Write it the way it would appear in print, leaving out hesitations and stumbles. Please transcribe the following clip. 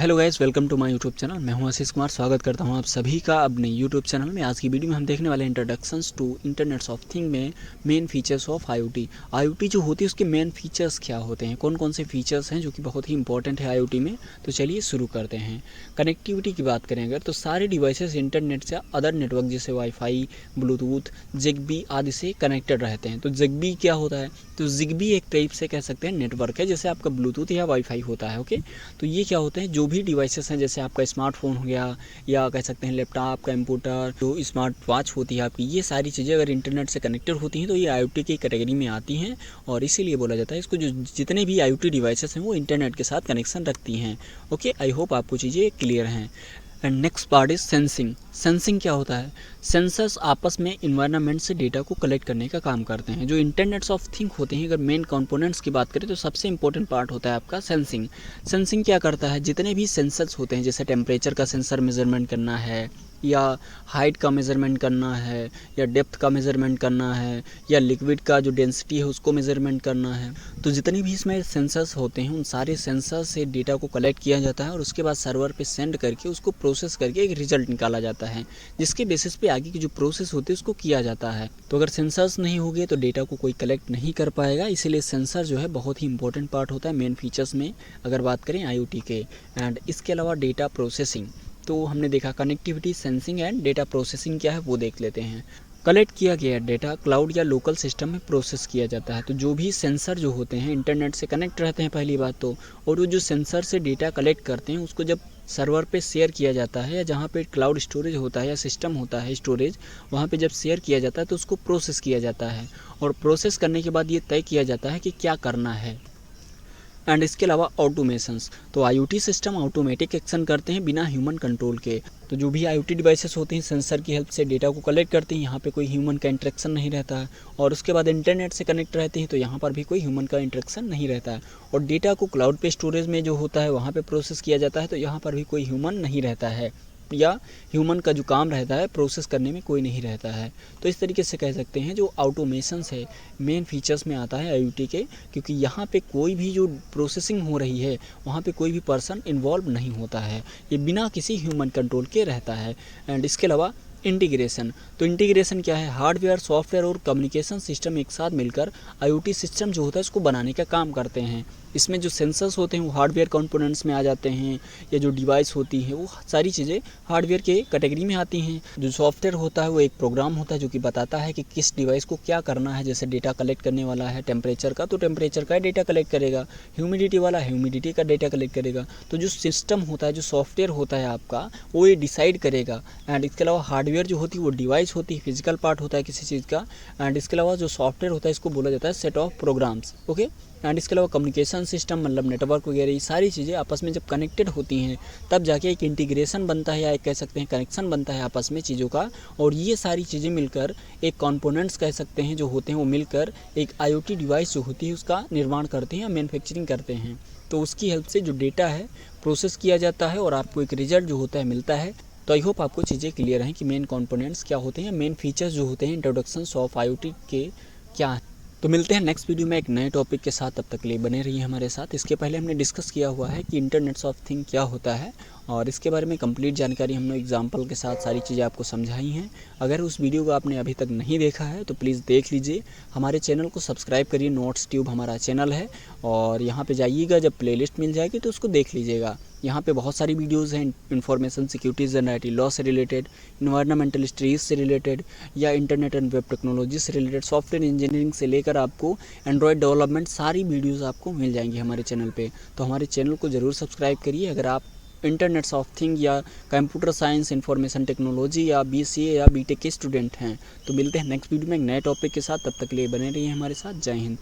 Hello guys, welcome to my YouTube channel. मैं हूं आशीष कुमार। स्वागत करता हूं आप सभी का अपने यूट्यूब चैनल में। आज की वीडियो में हम देखने वाले introductions to internets of thing में main features of IoT. IoT जो होती है उसके मेन फीचर्स क्या होते हैं, कौन कौन से फीचर्स हैं जो कि बहुत ही इंपॉर्टेंट है आईओटी में। तो चलिए शुरू करते हैं। कनेक्टिविटी की बात करें अगर, तो सारे डिवाइसेस इंटरनेट से अदर नेटवर्क जैसे वाईफाई, ब्लूटूथ, जिगबी आदि से कनेक्टेड रहते हैं। तो जिगबी क्या होता है? तो जिगबी एक टाइप से कह सकते हैं नेटवर्क है, जैसे आपका ब्लूटूथ या वाईफाई होता है। ओके, तो ये क्या होते हैं, जो भी डिवाइसेस हैं जैसे आपका स्मार्टफोन हो गया या कह सकते हैं लैपटॉप, कंप्यूटर, जो स्मार्ट वॉच होती है आपकी, ये सारी चीज़ें अगर इंटरनेट से कनेक्टेड होती हैं तो ये आईओटी की कैटेगरी में आती हैं। और इसीलिए बोला जाता है इसको, जो जितने भी आईओटी डिवाइसेस हैं वो इंटरनेट के साथ कनेक्शन रखती हैं। ओके, आई होप आपको चीज़ें क्लियर हैं। And next part is sensing. Sensing क्या होता है? सेंसर्स आपस में इन्वायरमेंट से डेटा को कलेक्ट करने का काम करते हैं। जो इंटरनेट्स ऑफ थिंग होते हैं, अगर मेन कंपोनेंट्स की बात करें तो सबसे इंपॉर्टेंट पार्ट होता है आपका सेंसिंग। सेंसिंग क्या करता है? जितने भी सेंसर्स होते हैं, जैसे टेम्परेचर का सेंसर मेजरमेंट करना है, या हाइट का मेज़रमेंट करना है, या डेप्थ का मेज़रमेंट करना है, या लिक्विड का जो डेंसिटी है उसको मेज़रमेंट करना है, तो जितने भी इसमें सेंसर्स होते हैं उन सारे सेंसर से डेटा को कलेक्ट किया जाता है और उसके बाद सर्वर पे सेंड करके उसको प्रोसेस करके एक रिजल्ट निकाला जाता है, जिसके बेसिस पे आगे की जो प्रोसेस होती है उसको किया जाता है। तो अगर सेंसर्स नहीं होंगे तो डेटा को कोई कलेक्ट नहीं कर पाएगा, इसीलिए सेंसर जो है बहुत ही इंपॉर्टेंट पार्ट होता है मेन फीचर्स में अगर बात करें आईओटी के। एंड इसके अलावा डेटा प्रोसेसिंग, तो हमने देखा connectivity, sensing and data processing क्या है वो देख लेते हैं। कलेक्ट किया गया डेटा क्लाउड या लोकल सिस्टम में प्रोसेस किया जाता है। तो जो भी सेंसर जो होते हैं इंटरनेट से कनेक्ट रहते हैं पहली बात तो, और वो जो सेंसर से डेटा कलेक्ट करते हैं उसको जब सर्वर पे शेयर किया जाता है, या जहाँ पे क्लाउड स्टोरेज होता है या सिस्टम होता है स्टोरेज, वहाँ पे जब शेयर किया जाता है तो उसको प्रोसेस किया जाता है। और प्रोसेस करने के बाद ये तय किया जाता है कि क्या करना है। एंड इसके अलावा ऑटोमेशंस, तो आईओटी सिस्टम ऑटोमेटिक एक्शन करते हैं बिना ह्यूमन कंट्रोल के। तो जो भी आईओटी डिवाइसेस होते हैं सेंसर की हेल्प से डेटा को कलेक्ट करते हैं, यहाँ पे कोई ह्यूमन का इंटरेक्शन नहीं रहता है। और उसके बाद इंटरनेट से कनेक्ट रहते हैं तो यहाँ पर भी कोई ह्यूमन का इंटरेक्शन नहीं रहता है। और डेटा को क्लाउड पे स्टोरेज में जो होता है वहाँ पे प्रोसेस किया जाता है, तो यहाँ पर भी कोई ह्यूमन नहीं रहता है, या ह्यूमन का जो काम रहता है प्रोसेस करने में कोई नहीं रहता है। तो इस तरीके से कह सकते हैं जो ऑटोमेशंस है मेन फीचर्स में आता है आईओटी के, क्योंकि यहाँ पे कोई भी जो प्रोसेसिंग हो रही है वहाँ पे कोई भी पर्सन इन्वॉल्व नहीं होता है, ये बिना किसी ह्यूमन कंट्रोल के रहता है। एंड इसके अलावा इंटीग्रेशन, तो इंटीग्रेशन क्या है? हार्डवेयर, सॉफ्टवेयर और कम्युनिकेशन सिस्टम एक साथ मिलकर आईओटी सिस्टम जो होता है उसको बनाने का काम करते हैं। इसमें जो सेंसर्स होते हैं वो हार्डवेयर कंपोनेंट्स में आ जाते हैं, या जो डिवाइस होती है वो सारी चीज़ें हार्डवेयर के कैटेगरी में आती हैं। जो सॉफ्टवेयर होता है वो एक प्रोग्राम होता है जो कि बताता है कि किस डिवाइस को क्या करना है। जैसे डेटा कलेक्ट करने वाला है टेम्परेचर का, तो टेम्परेचर का डेटा कलेक्ट करेगा। ह्यूमिडिटी वाला ह्यूमिडिटी का डेटा कलेक्ट करेगा। तो जो सिस्टम होता है, जो सॉफ्टवेयर होता है आपका, वो ये डिसाइड करेगा। एंड इसके अलावा हार्डवेयर जो होती है वो डिवाइस होती है, फिजिकल पार्ट होता है किसी चीज़ का। एंड इसके अलावा जो सॉफ्टवेयर होता है इसको बोला जाता है set of programs. Okay, and इसके अलावा कम्युनिकेशन सिस्टम मतलब नेटवर्क वगैरह, ये सारी चीज़ें आपस में जब कनेक्टेड होती हैं तब जाके एक इंटीग्रेशन बनता है, या एक कह सकते हैं कनेक्शन बनता है आपस में चीज़ों का। और ये सारी चीज़ें मिलकर एक कंपोनेंट्स कह सकते हैं जो होते हैं, वो मिलकर एक आईओटी डिवाइस जो होती है उसका निर्माण करते हैं या मैन्युफैक्चरिंग करते हैं। तो उसकी हेल्प से जो डेटा है प्रोसेस किया जाता है और आपको एक रिजल्ट जो होता है मिलता है। तो आई होप आपको चीज़ें क्लियर हैं कि मेन कंपोनेंट्स क्या होते हैं, मेन फीचर्स जो होते हैं इंट्रोडक्शंस ऑफ आईओटी के क्या हैं। तो मिलते हैं नेक्स्ट वीडियो में एक नए टॉपिक के साथ, तब तक के लिए बने रहिए हमारे साथ। इसके पहले हमने डिस्कस किया हुआ है कि इंटरनेट्स ऑफ थिंग क्या होता है, और इसके बारे में कंप्लीट जानकारी हमने एग्जाम्पल के साथ सारी चीज़ें आपको समझाई हैं। अगर उस वीडियो को आपने अभी तक नहीं देखा है तो प्लीज़ देख लीजिए। हमारे चैनल को सब्सक्राइब करिए, नोट्स ट्यूब हमारा चैनल है, और यहाँ पे जाइएगा, जब प्लेलिस्ट मिल जाएगी तो उसको देख लीजिएगा। यहाँ पे बहुत सारी वीडियोज़ हैं information securities and IT law से रिलेटेड, इन्वायरमेंटल स्टडीज़ से रिलेटेड, या इंटरनेट एंड वेब टेक्नोलॉजी से रिलेटेड, सॉफ्टवेयर इंजीनियरिंग से लेकर आपको एंड्रॉयड डेवलपमेंट, सारी वीडियोज़ आपको मिल जाएंगी हमारे चैनल पे। तो हमारे चैनल को ज़रूर सब्सक्राइब करिए अगर आप इंटरनेट्स ऑफ थिंग या कंप्यूटर साइंस, इंफॉर्मेशन टेक्नोलॉजी या बीसीए या बीटेक के स्टूडेंट हैं। तो मिलते हैं नेक्स्ट वीडियो में एक नए टॉपिक के साथ, तब तक के लिए बने रहिए हमारे साथ। जय हिंद।